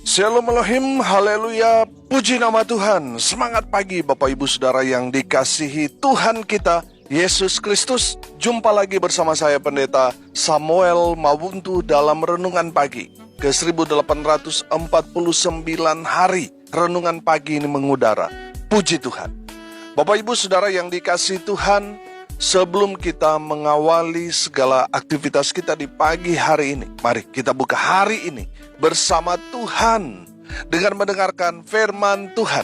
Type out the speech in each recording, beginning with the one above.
Shalom Elohim, haleluya, puji nama Tuhan. Semangat pagi Bapak Ibu Saudara yang dikasihi Tuhan kita, Yesus Kristus. Jumpa lagi bersama saya Pendeta Samuel Mawuntu dalam Renungan Pagi. Ke 1849 hari Renungan Pagi ini mengudara. Puji Tuhan. Bapak Ibu Saudara yang dikasihi Tuhan, sebelum kita mengawali segala aktivitas kita di pagi hari ini, mari kita buka hari ini bersama Tuhan dengan mendengarkan firman Tuhan.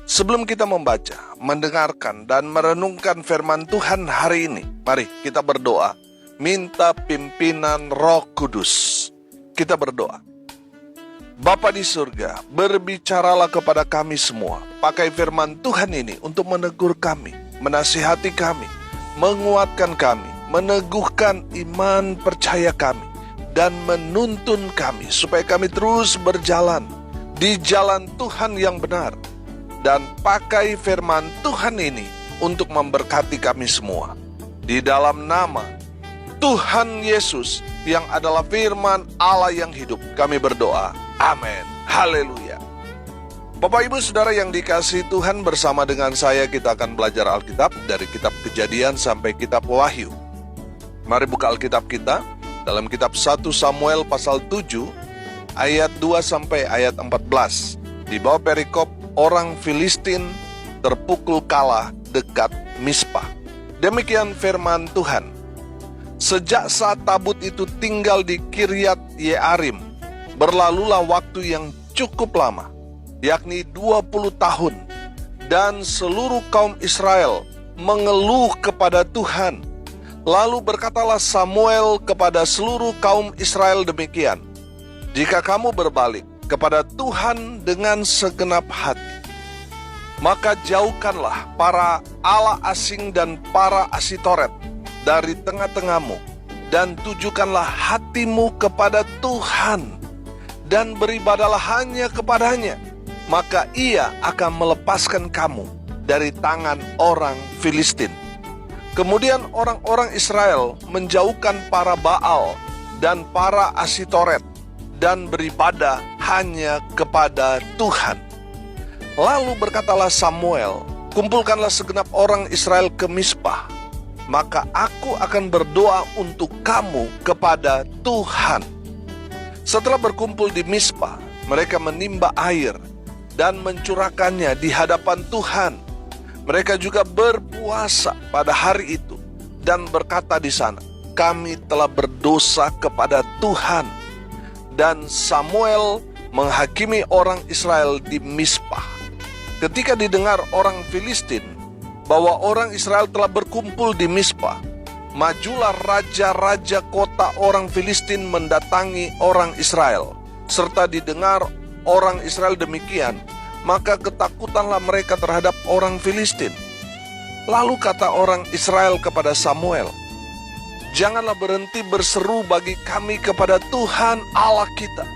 Sebelum kita membaca, mendengarkan, dan merenungkan firman Tuhan hari ini, mari kita berdoa, minta pimpinan Roh Kudus. Kita berdoa. Bapa di surga, berbicaralah kepada kami semua. Pakai firman Tuhan ini untuk menegur kami, menasihati kami, menguatkan kami, meneguhkan iman percaya kami, dan menuntun kami supaya kami terus berjalan di jalan Tuhan yang benar. Dan pakai firman Tuhan ini untuk memberkati kami semua. Di dalam nama Tuhan Yesus yang adalah firman Allah yang hidup, kami berdoa. Amin. Haleluya. Bapak Ibu Saudara yang dikasihi Tuhan, bersama dengan saya kita akan belajar Alkitab dari kitab Kejadian sampai kitab Wahyu. Mari buka Alkitab kita dalam kitab 1 Samuel pasal 7 ayat 2 sampai ayat 14. Di bawah perikop, orang Filistin terpukul kalah dekat Mispa. Demikian firman Tuhan. Sejak saat tabut itu tinggal di Kiryat Yearim, berlalulah waktu yang cukup lama, yakni 20 tahun, dan seluruh kaum Israel mengeluh kepada Tuhan. Lalu berkatalah Samuel kepada seluruh kaum Israel demikian, jika kamu berbalik kepada Tuhan dengan segenap hati, maka jauhkanlah para Allah asing dan para Asitoret dari tengah-tengahmu, dan tujukanlah hatimu kepada Tuhan, dan beribadalah hanya kepadanya, maka ia akan melepaskan kamu dari tangan orang Filistin. Kemudian orang-orang Israel menjauhkan para Baal dan para Asitoret dan beribadah hanya kepada Tuhan. Lalu berkatalah Samuel, kumpulkanlah segenap orang Israel ke Mispa, maka aku akan berdoa untuk kamu kepada Tuhan. Setelah berkumpul di Mispa, mereka menimba air dan mencurahkannya di hadapan Tuhan. Mereka juga berpuasa pada hari itu dan berkata di sana, kami telah berdosa kepada Tuhan. Dan Samuel menghakimi orang Israel di Mispa. Ketika didengar orang Filistin bahwa orang Israel telah berkumpul di Mispa, majulah raja-raja kota orang Filistin mendatangi orang Israel. Serta didengar orang Israel demikian, maka ketakutanlah mereka terhadap orang Filistin. Lalu kata orang Israel kepada Samuel, janganlah berhenti berseru bagi kami kepada Tuhan Allah kita,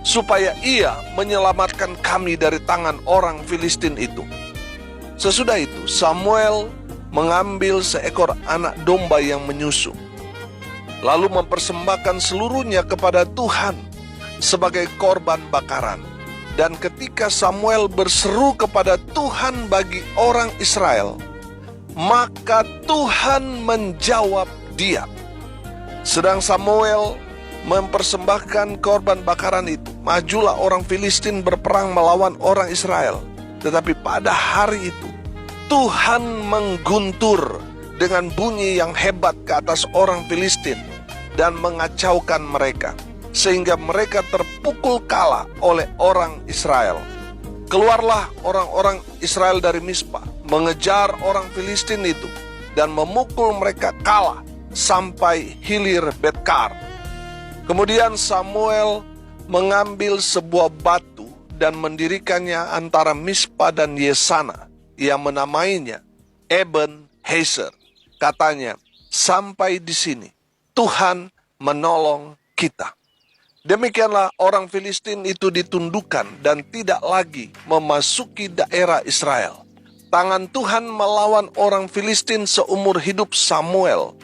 supaya ia menyelamatkan kami dari tangan orang Filistin itu. Sesudah itu Samuel mengambil seekor anak domba yang menyusu, lalu mempersembahkan seluruhnya kepada Tuhan sebagai korban bakaran. Dan ketika Samuel berseru kepada Tuhan bagi orang Israel, maka Tuhan menjawab dia. Sedang Samuel mempersembahkan korban bakaran itu, majulah orang Filistin berperang melawan orang Israel. Tetapi pada hari itu, Tuhan mengguntur dengan bunyi yang hebat ke atas orang Filistin dan mengacaukan mereka, sehingga mereka terpukul kalah oleh orang Israel. Keluarlah orang-orang Israel dari Mispa, mengejar orang Filistin itu, dan memukul mereka kalah sampai hilir Betkar. Kemudian Samuel mengambil sebuah batu dan mendirikannya antara Mispa dan Yesana, yang menamainya Eben Heser. Katanya, sampai di sini Tuhan menolong kita. Demikianlah orang Filistin itu ditundukkan dan tidak lagi memasuki daerah Israel. Tangan Tuhan melawan orang Filistin seumur hidup Samuel,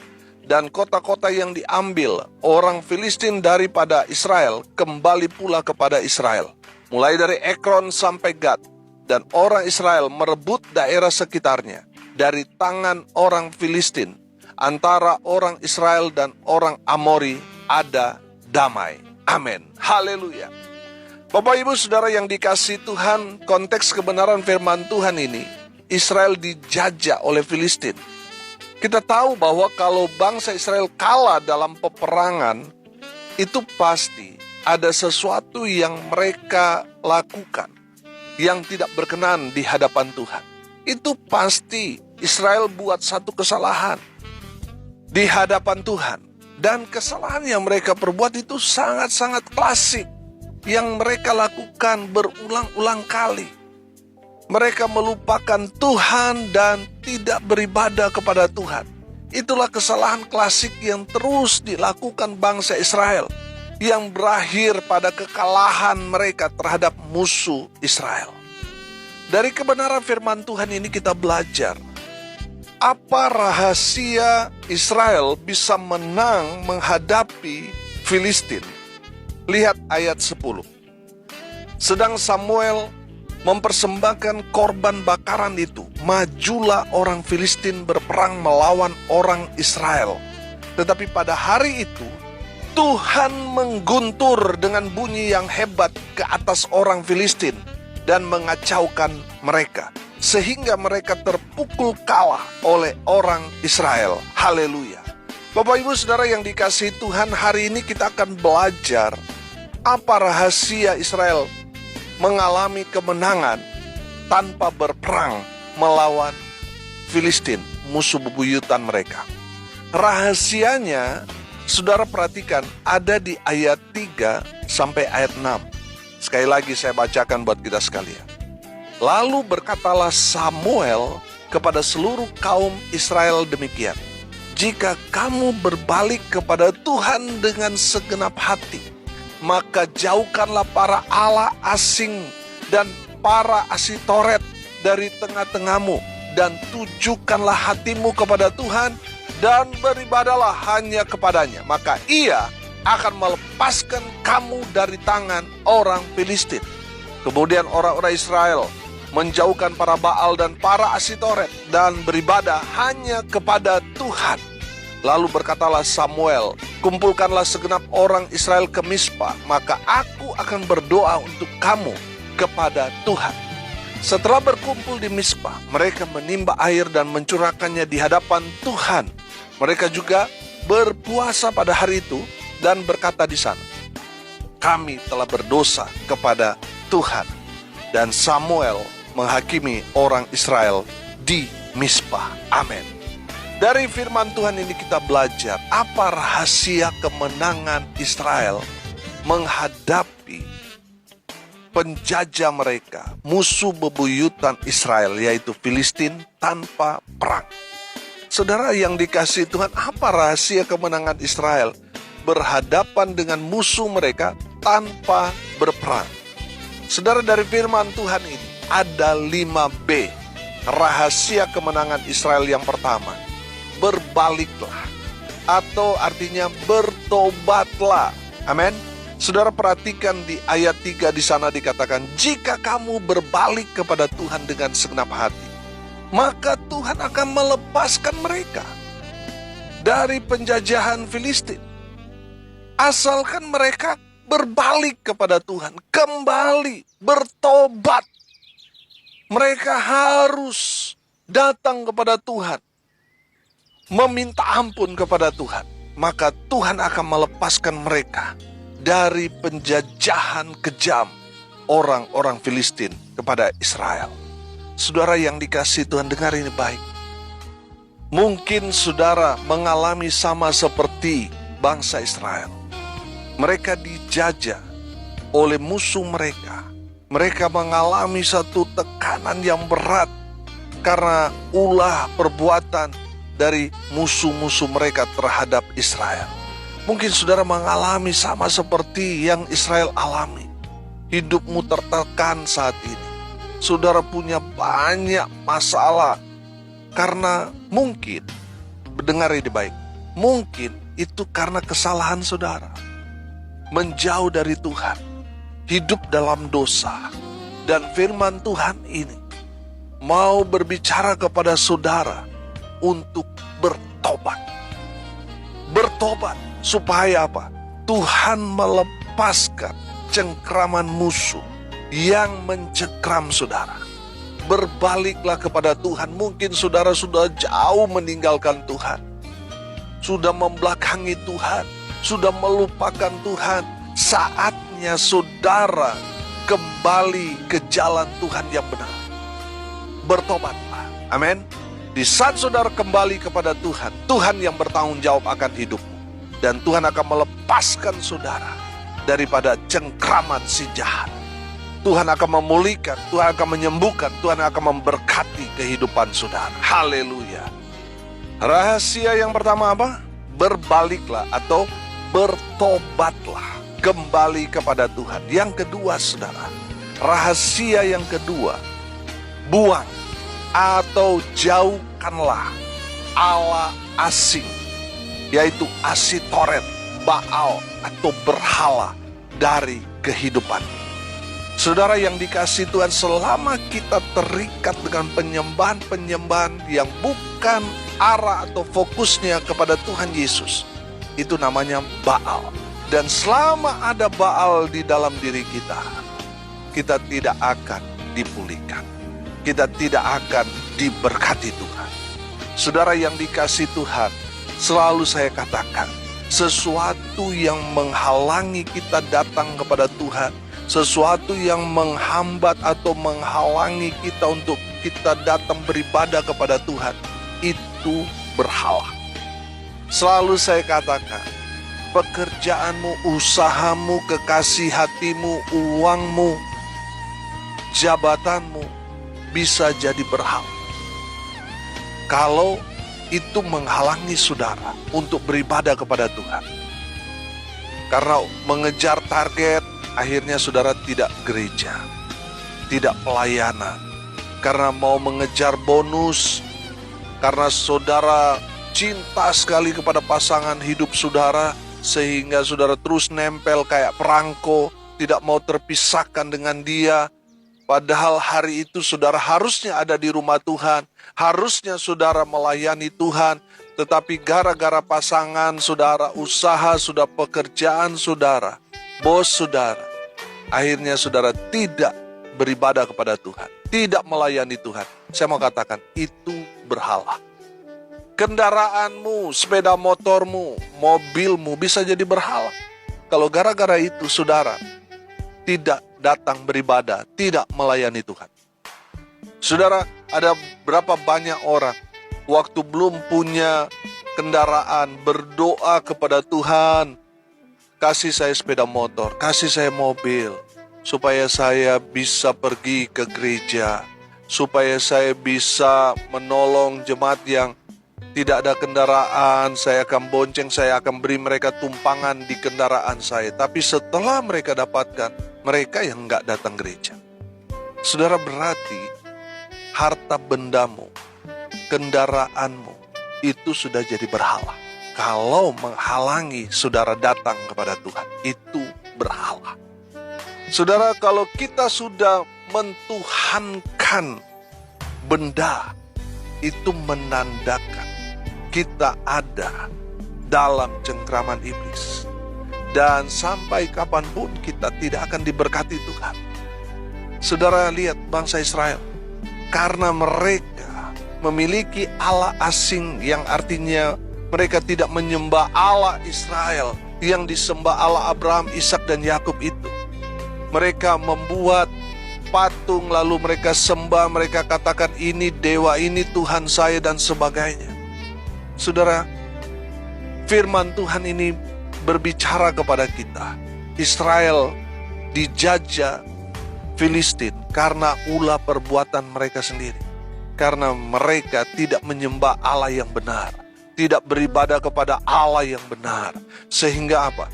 dan kota-kota yang diambil orang Filistin daripada Israel kembali pula kepada Israel. mulai dari Ekron sampai Gad, dan orang Israel merebut daerah sekitarnya dari tangan orang Filistin. Antara orang Israel dan orang Amori ada damai. Amin. Haleluya. Bapak Ibu Saudara yang dikasihi Tuhan, konteks kebenaran firman Tuhan ini, Israel dijajah oleh Filistin. Kita tahu bahwa kalau bangsa Israel kalah dalam peperangan, itu pasti ada sesuatu yang mereka lakukan yang tidak berkenan di hadapan Tuhan. Itu pasti Israel buat satu kesalahan di hadapan Tuhan. Dan kesalahan yang mereka perbuat itu sangat-sangat klasik, yang mereka lakukan berulang-ulang kali. Mereka melupakan Tuhan dan tidak beribadah kepada Tuhan. Itulah kesalahan klasik yang terus dilakukan bangsa Israel, yang berakhir pada kekalahan mereka terhadap musuh Israel. Dari kebenaran firman Tuhan ini kita belajar apa rahasia Israel bisa menang menghadapi Filistin. Lihat ayat 10. Sedang Samuel mempersembahkan korban bakaran itu, majulah orang Filistin berperang melawan orang Israel. Tetapi pada hari itu, Tuhan mengguntur dengan bunyi yang hebat ke atas orang Filistin dan mengacaukan mereka, sehingga mereka terpukul kalah oleh orang Israel. Haleluya. Bapak Ibu Saudara yang dikasihi Tuhan, hari ini kita akan belajar apa rahasia Israel mengalami kemenangan tanpa berperang melawan Filistin, musuh bebuyutan mereka. Rahasianya, Saudara perhatikan, ada di ayat 3 sampai ayat 6. Sekali lagi saya bacakan buat kita sekalian. Lalu berkatalah Samuel kepada seluruh kaum Israel demikian, jika kamu berbalik kepada Tuhan dengan segenap hati, maka jauhkanlah para allah asing dan para asitoret dari tengah-tengahmu, dan tujukanlah hatimu kepada Tuhan, dan beribadalah hanya kepadanya. Maka ia akan melepaskan kamu dari tangan orang Filistin. Kemudian orang-orang Israel menjauhkan para Baal dan para Asitoret dan beribadah hanya kepada Tuhan. Lalu berkatalah Samuel, kumpulkanlah segenap orang Israel ke Mispa, maka aku akan berdoa untuk kamu kepada Tuhan. Setelah berkumpul di Mispa, mereka menimba air dan mencurahkannya di hadapan Tuhan. Mereka juga berpuasa pada hari itu dan berkata di sana, kami telah berdosa kepada Tuhan. Dan Samuel menghakimi orang Israel di Mispa. Amin. Dari firman Tuhan ini kita belajar apa rahasia kemenangan Israel menghadapi penjajah mereka, musuh bebuyutan Israel, yaitu Filistin, tanpa perang. Saudara yang dikasihi Tuhan, apa rahasia kemenangan Israel berhadapan dengan musuh mereka tanpa berperang? Saudara, dari firman Tuhan ini ada 5B rahasia kemenangan Israel. Yang pertama, berbaliklah, atau artinya bertobatlah. Amin. Saudara perhatikan di ayat 3 di sana dikatakan, jika kamu berbalik kepada Tuhan dengan segenap hati, maka Tuhan akan melepaskan mereka dari penjajahan Filistin. Asalkan mereka berbalik kepada Tuhan, kembali bertobat. Mereka harus datang kepada Tuhan, meminta ampun kepada Tuhan. Maka Tuhan akan melepaskan mereka dari penjajahan kejam orang-orang Filistin kepada Israel. Saudara yang dikasihi Tuhan, dengar ini baik. Mungkin saudara mengalami sama seperti bangsa Israel. Mereka dijajah oleh musuh mereka. Mereka mengalami satu tekanan yang berat karena ulah perbuatan dari musuh-musuh mereka terhadap Israel. Mungkin saudara mengalami sama seperti yang Israel alami. Hidupmu tertekan saat ini. Saudara punya banyak masalah karena mungkin, dengar ini baik, mungkin itu karena kesalahan saudara. Menjauh dari Tuhan. hidup dalam dosa. Dan firman Tuhan ini mau berbicara kepada saudara untuk bertobat. Bertobat supaya apa? Tuhan melepaskan cengkraman musuh yang mencengkram saudara. Berbaliklah kepada Tuhan. Mungkin saudara sudah jauh meninggalkan Tuhan, sudah membelakangi Tuhan, sudah melupakan Tuhan. Saatnya saudara kembali ke jalan Tuhan yang benar. Bertobatlah. Amin. Di saat saudara kembali kepada Tuhan, Tuhan yang bertanggung jawab akan hidupmu. Dan Tuhan akan melepaskan saudara daripada cengkraman si jahat. Tuhan akan memulihkan, Tuhan akan menyembuhkan, Tuhan akan memberkati kehidupan saudara. Haleluya. Rahasia yang pertama apa? Berbaliklah atau bertobatlah. Kembali kepada Tuhan. Yang kedua saudara, rahasia yang kedua, buang atau jauhkanlah Allah asing, yaitu Asitoret, Baal atau berhala dari kehidupan. Saudara yang dikasihi Tuhan, selama kita terikat dengan penyembahan-penyembahan yang bukan arah atau fokusnya kepada Tuhan Yesus, itu namanya Baal. Dan selama ada Baal di dalam diri kita, kita tidak akan dipulihkan. Kita tidak akan diberkati Tuhan. Saudara yang dikasihi Tuhan, selalu saya katakan, sesuatu yang menghalangi kita datang kepada Tuhan, sesuatu yang menghambat atau menghalangi kita untuk kita datang beribadah kepada Tuhan, itu berhala. Selalu saya katakan, pekerjaanmu, usahamu, kekasih hatimu, uangmu, jabatanmu bisa jadi berhala kalau itu menghalangi saudara untuk beribadah kepada Tuhan. Karena mengejar target, akhirnya saudara tidak gereja, tidak pelayanan. Karena mau mengejar bonus, karena saudara cinta sekali kepada pasangan hidup saudara, sehingga saudara terus nempel kayak perangko, tidak mau terpisahkan dengan dia. Padahal hari itu saudara harusnya ada di rumah Tuhan, harusnya saudara melayani Tuhan, tetapi gara-gara pasangan saudara, usaha sudah, pekerjaan saudara, bos saudara, akhirnya saudara tidak beribadah kepada Tuhan, tidak melayani Tuhan. Saya mau katakan, itu berhala. Kendaraanmu, sepeda motormu, mobilmu bisa jadi berhala. Kalau gara-gara itu saudara tidak datang beribadah, tidak melayani Tuhan. Saudara, ada berapa banyak orang waktu belum punya kendaraan berdoa kepada Tuhan, kasih saya sepeda motor, kasih saya mobil, supaya saya bisa pergi ke gereja, supaya saya bisa menolong jemaat yang tidak ada kendaraan, saya akan bonceng, saya akan beri mereka tumpangan di kendaraan saya. Tapi setelah mereka dapatkan, mereka yang enggak datang gereja. Saudara, berarti harta bendamu, kendaraanmu, itu sudah jadi berhala. Kalau menghalangi saudara datang kepada Tuhan, itu berhala. Saudara, kalau kita sudah mentuhankan benda, itu menandakan kita ada dalam cengkraman iblis. Dan sampai kapanpun kita tidak akan diberkati Tuhan. Saudara lihat bangsa Israel, karena mereka memiliki Allah asing, yang artinya mereka tidak menyembah Allah Israel yang disembah Allah Abraham, Ishak dan Yakub itu. Mereka membuat patung, lalu mereka sembah, mereka katakan ini dewa, ini Tuhan saya dan sebagainya. Saudara, firman Tuhan ini berbicara kepada kita. Israel dijajah Filistin karena ulah perbuatan mereka sendiri. Karena mereka tidak menyembah Allah yang benar, tidak beribadah kepada Allah yang benar. Sehingga apa?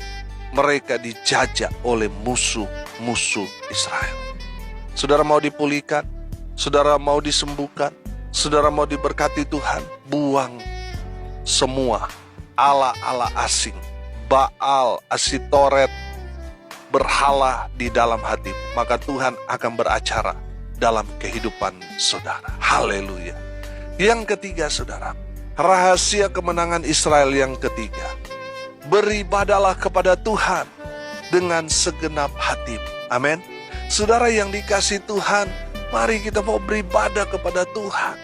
Mereka dijajah oleh musuh-musuh Israel. Saudara mau dipulihkan, saudara mau disembuhkan, saudara mau diberkati Tuhan, buang semua Allah-Allah asing, Baal, Asitoret, berhala di dalam hatimu, maka Tuhan akan beracara dalam kehidupan saudara. Haleluya. Yang ketiga saudara, rahasia kemenangan Israel yang ketiga, beribadalah kepada Tuhan dengan segenap hatimu. Amin. Saudara yang dikasihi Tuhan, mari kita mau beribadah kepada Tuhan.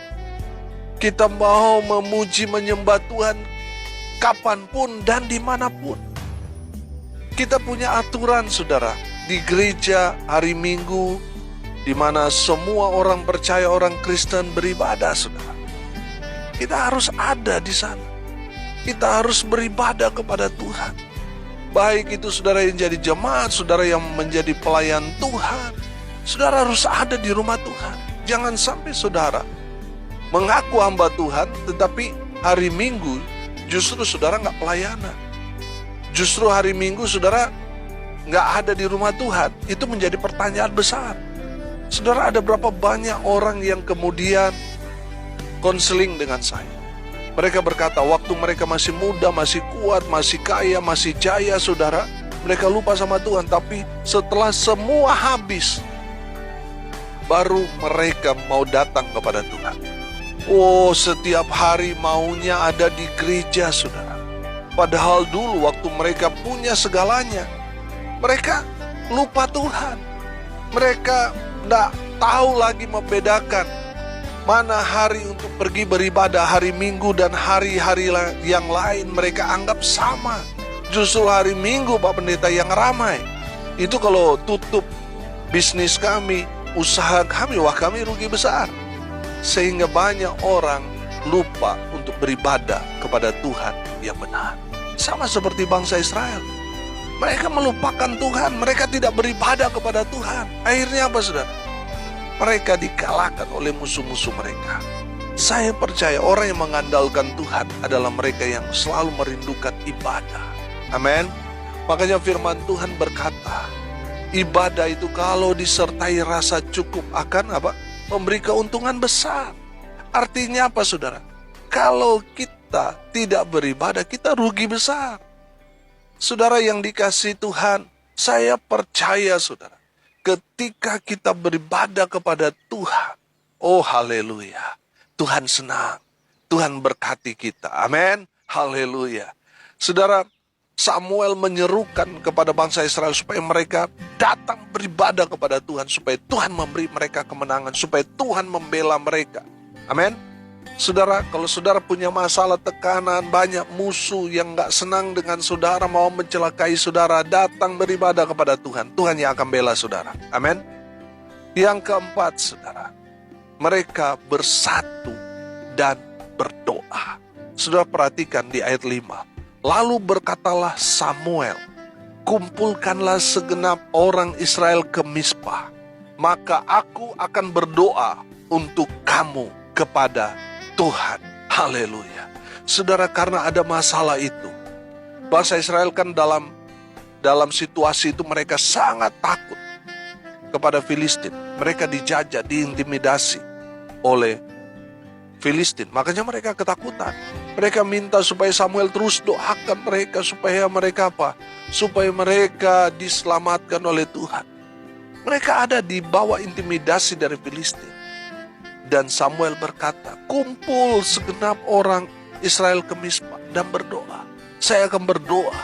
Kita mau memuji menyembah Tuhan kapanpun dan dimanapun. Kita punya aturan saudara, di gereja hari Minggu, di mana semua orang percaya, orang Kristen beribadah saudara. Kita harus ada di sana. Kita harus beribadah kepada Tuhan. Baik itu saudara yang jadi jemaat, saudara yang menjadi pelayan Tuhan, saudara harus ada di rumah Tuhan. Jangan sampai saudara mengaku hamba Tuhan, tetapi hari Minggu justru saudara nggak pelayanan. Justru hari Minggu saudara nggak ada di rumah Tuhan. Itu menjadi pertanyaan besar. Saudara, ada berapa banyak orang yang kemudian konseling dengan saya. Mereka berkata, waktu mereka masih muda, masih kuat, masih kaya, masih jaya saudara, mereka lupa sama Tuhan. Tapi setelah semua habis, baru mereka mau datang kepada Tuhan. Oh, setiap hari maunya ada di gereja saudara. Padahal dulu waktu mereka punya segalanya, mereka lupa Tuhan. Mereka tidak tahu lagi membedakan mana hari untuk pergi beribadah, hari Minggu dan hari-hari yang lain mereka anggap sama. Justru hari Minggu Pak Pendeta yang ramai. Itu kalau tutup bisnis kami, usaha kami, wah kami rugi besar. Sehingga banyak orang lupa untuk beribadah kepada Tuhan yang benar. Sama seperti bangsa Israel. Mereka melupakan Tuhan, mereka tidak beribadah kepada Tuhan. Akhirnya apa saudara? Mereka dikalahkan oleh musuh-musuh mereka. Saya percaya orang yang mengandalkan Tuhan adalah mereka yang selalu merindukan ibadah. Amin. Makanya firman Tuhan berkata, ibadah itu kalau disertai rasa cukup akan apa? Memberi keuntungan besar. Artinya apa saudara? Kalau kita tidak beribadah, kita rugi besar. Saudara yang dikasihi Tuhan, saya percaya saudara, ketika kita beribadah kepada Tuhan, oh haleluya, Tuhan senang, Tuhan berkati kita, amin, haleluya. Saudara, Samuel menyerukan kepada bangsa Israel supaya mereka datang beribadah kepada Tuhan, supaya Tuhan memberi mereka kemenangan, supaya Tuhan membela mereka. Amin. Saudara, kalau saudara punya masalah, tekanan, banyak musuh yang gak senang dengan saudara, mau mencelakai saudara, datang beribadah kepada Tuhan. Tuhan yang akan bela saudara. Amin. Yang keempat, saudara, mereka bersatu dan berdoa. Saudara perhatikan di ayat 5. Lalu berkatalah Samuel, kumpulkanlah segenap orang Israel ke Mizpah, maka aku akan berdoa untuk kamu kepada Tuhan. Haleluya. Saudara, karena ada masalah itu, bangsa Israel kan dalam situasi itu mereka sangat takut kepada Filistin. Mereka dijajah, diintimidasi oleh Filistin. Makanya mereka ketakutan. Mereka minta supaya Samuel terus doakan mereka supaya mereka apa? Supaya mereka diselamatkan oleh Tuhan. Mereka ada di bawah intimidasi dari Filistin. Dan Samuel berkata, kumpul segenap orang Israel ke Mizpah dan berdoa. Saya akan berdoa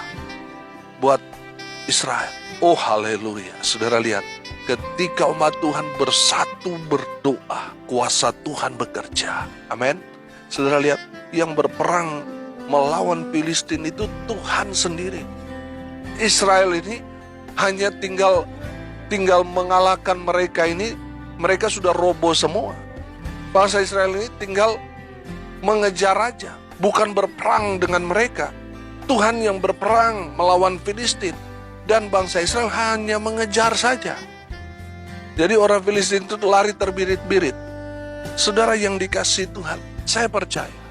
buat Israel. Oh haleluya. Saudara lihat, ketika umat Tuhan bersatu berdoa, kuasa Tuhan bekerja. Amin. Saudara lihat, yang berperang melawan Filistin itu Tuhan sendiri. Israel ini hanya tinggal mengalahkan mereka ini, mereka sudah roboh semua. Bangsa Israel ini tinggal mengejar aja, bukan berperang dengan mereka. Tuhan yang berperang melawan Filistin, dan bangsa Israel hanya mengejar saja. Jadi orang Filistin itu lari terbirit-birit. Saudara yang dikasihi Tuhan, saya percaya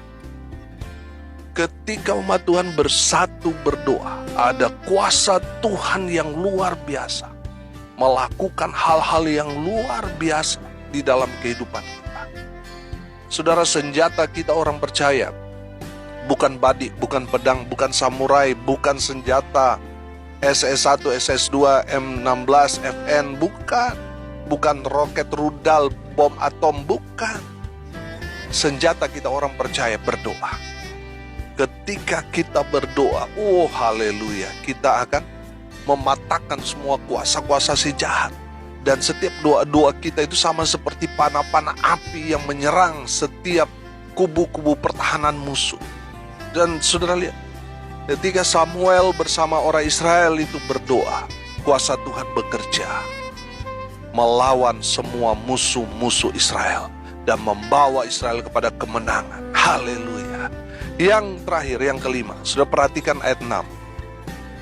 ketika umat Tuhan bersatu berdoa, ada kuasa Tuhan yang luar biasa melakukan hal-hal yang luar biasa di dalam kehidupan kita. Saudara, senjata kita orang percaya bukan badik, bukan pedang, bukan samurai, bukan senjata SS1, SS2, M16, FN, bukan. Bukan roket rudal, bom atom, bukan. Senjata kita orang percaya berdoa. Ketika kita berdoa, oh haleluya, kita akan mematahkan semua kuasa-kuasa si jahat. Dan setiap doa-doa kita itu sama seperti panah-panah api yang menyerang setiap kubu-kubu pertahanan musuh. Dan saudara lihat, ketika Samuel bersama orang Israel itu berdoa, kuasa Tuhan bekerja melawan semua musuh-musuh Israel dan membawa Israel kepada kemenangan. Haleluya. Yang terakhir, yang kelima, sudah perhatikan ayat 6.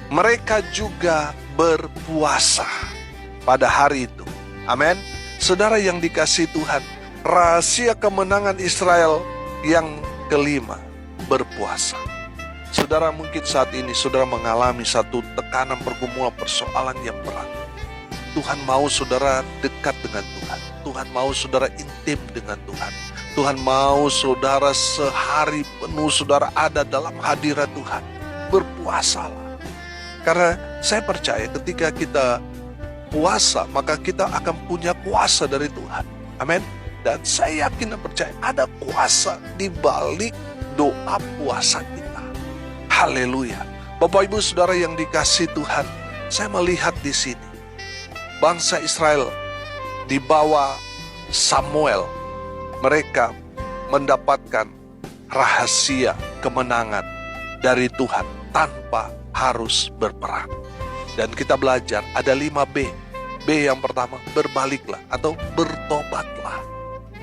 Mereka juga berpuasa pada hari itu. Amin. Saudara yang dikasihi Tuhan, rahasia kemenangan Israel yang kelima, berpuasa. Saudara mungkin saat ini saudara mengalami satu tekanan, pergumulan, persoalan yang berat. Tuhan mau saudara dekat dengan Tuhan. Tuhan mau saudara intim dengan Tuhan. Tuhan mau saudara sehari penuh saudara ada dalam hadirat Tuhan. Berpuasalah. Karena saya percaya ketika kita puasa, maka kita akan punya kuasa dari Tuhan. Amin. Dan saya yakin dan percaya ada kuasa di balik doa puasa kita. Haleluya. Bapak Ibu Saudara yang dikasihi Tuhan, saya melihat di sini bangsa Israel di bawah Samuel, mereka mendapatkan rahasia kemenangan dari Tuhan tanpa harus berperang. Dan kita belajar ada 5B. B yang pertama, berbaliklah atau bertobatlah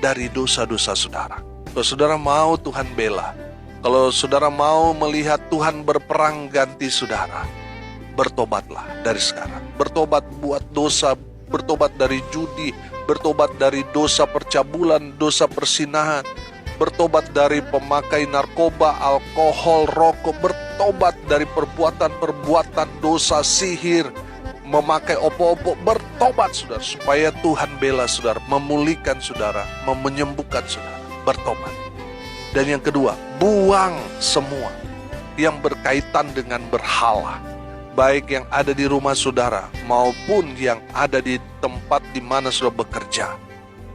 dari dosa-dosa saudara. Kalau saudara mau Tuhan bela, kalau saudara mau melihat Tuhan berperang ganti saudara, bertobatlah dari sekarang. Bertobat buat dosa, bertobat dari judi, bertobat dari dosa percabulan, dosa persinahan, bertobat dari pemakai narkoba, alkohol, rokok, bertobat dari perbuatan-perbuatan dosa, sihir, memakai opo-opo, bertobat saudara, supaya Tuhan bela saudara, memulihkan saudara, menyembuhkan saudara, bertobat. Dan yang kedua, buang semua yang berkaitan dengan berhala, baik yang ada di rumah saudara maupun yang ada di tempat di mana saudara bekerja.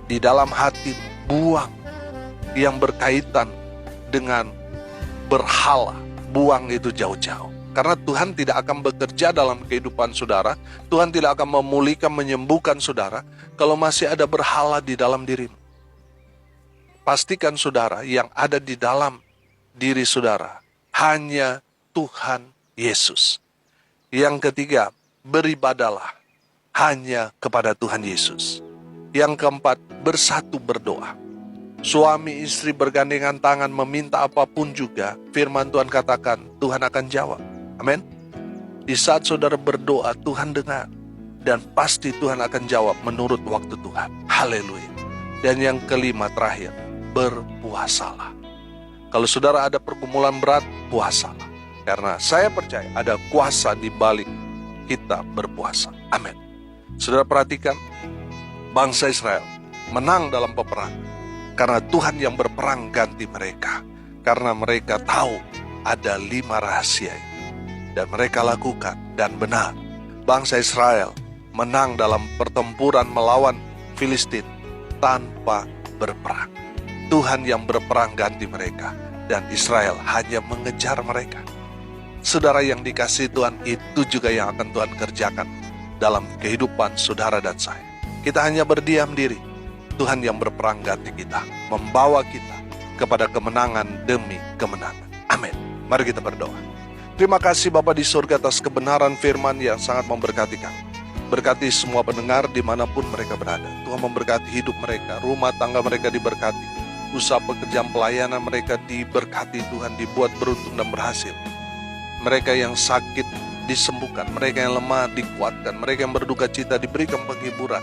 Di dalam hati, buang yang berkaitan dengan berhala, buang itu jauh-jauh. Karena Tuhan tidak akan bekerja dalam kehidupan saudara, Tuhan tidak akan memulihkan, menyembuhkan saudara kalau masih ada berhala di dalam dirimu. Pastikan saudara, yang ada di dalam diri saudara hanya Tuhan Yesus. Yang ketiga, beribadalah hanya kepada Tuhan Yesus. Yang keempat, bersatu berdoa. Suami istri bergandengan tangan meminta apapun juga, firman Tuhan katakan Tuhan akan jawab. Amin. Di saat saudara berdoa, Tuhan dengar. Dan pasti Tuhan akan jawab menurut waktu Tuhan. Haleluya. Dan yang kelima terakhir, berpuasalah. Kalau saudara ada pergumulan berat, puasalah. Karena saya percaya ada kuasa di balik kita berpuasa. Amin. Saudara perhatikan, bangsa Israel menang dalam peperangan. Karena Tuhan yang berperang ganti mereka. Karena mereka tahu ada 5 rahasia itu. Dan mereka lakukan dan benar. Bangsa Israel menang dalam pertempuran melawan Filistin tanpa berperang. Tuhan yang berperang ganti mereka. Dan Israel hanya mengejar mereka. Saudara yang dikasihi Tuhan, itu juga yang akan Tuhan kerjakan dalam kehidupan saudara dan saya. Kita hanya berdiam diri. Tuhan yang berperang ganti kita, membawa kita kepada kemenangan demi kemenangan. Amin. Mari kita berdoa. Terima kasih Bapa di surga atas kebenaran firman yang sangat memberkati kami. Berkati semua pendengar dimanapun mereka berada. Tuhan memberkati hidup mereka, rumah tangga mereka diberkati, usaha pekerjaan pelayanan mereka diberkati Tuhan, dibuat beruntung dan berhasil. Mereka yang sakit disembuhkan, mereka yang lemah dikuatkan, mereka yang berduka cita diberikan penghiburan.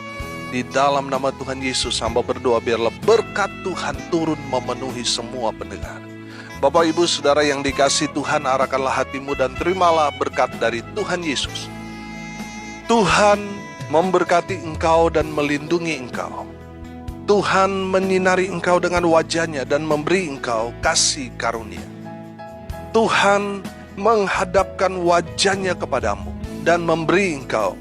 Di dalam nama Tuhan Yesus, hamba berdoa biarlah berkat Tuhan turun memenuhi semua pendengar. Bapak Ibu Saudara yang dikasihi Tuhan, arahkanlah hatimu dan terimalah berkat dari Tuhan Yesus. Tuhan memberkati engkau dan melindungi engkau. Tuhan menyinari engkau dengan wajah-Nya dan memberi engkau kasih karunia. Tuhan menghadapkan wajah-Nya kepadamu dan memberi engkau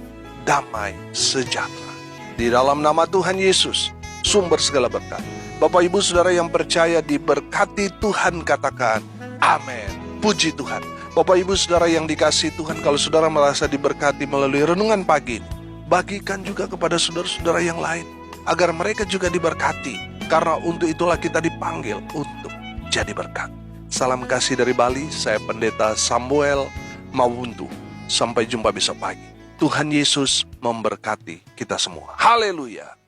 damai sejahtera. Di dalam nama Tuhan Yesus, sumber segala berkat. Bapak Ibu Saudara yang percaya diberkati Tuhan, katakan amin. Puji Tuhan. Bapak Ibu Saudara yang dikasihi Tuhan, kalau saudara merasa diberkati melalui renungan pagi ini, bagikan juga kepada saudara-saudara yang lain, agar mereka juga diberkati. Karena untuk itulah kita dipanggil untuk jadi berkat. Salam kasih dari Bali, saya Pendeta Samuel Mawuntu. Sampai jumpa besok pagi. Tuhan Yesus memberkati kita semua. Haleluya.